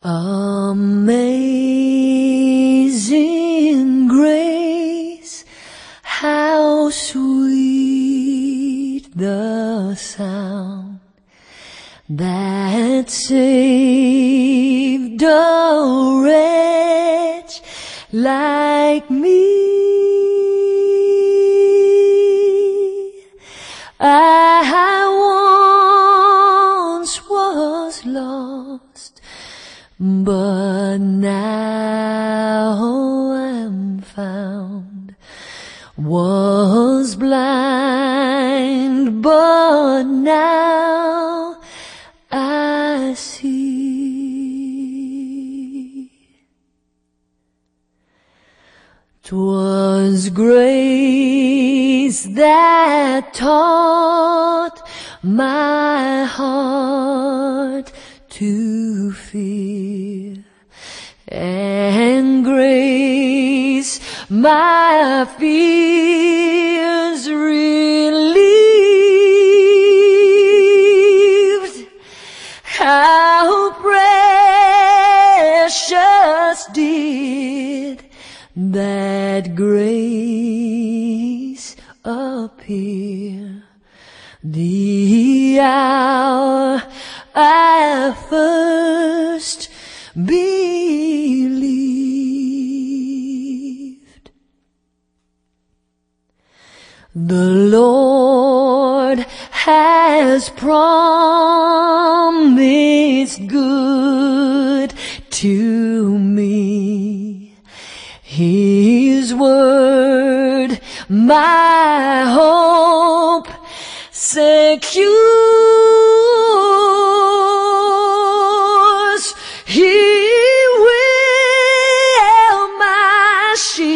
Amazing grace, how sweet the sound that saved a wretch like me. I once was lost, but now I'm found. Was blind, but now I see. 'Twas grace that taught my heart to fear, and grace my fears relieved. How precious did that grace appear, the hour I first believed. The Lord has promised good to me. His word my hope secures. He will my shield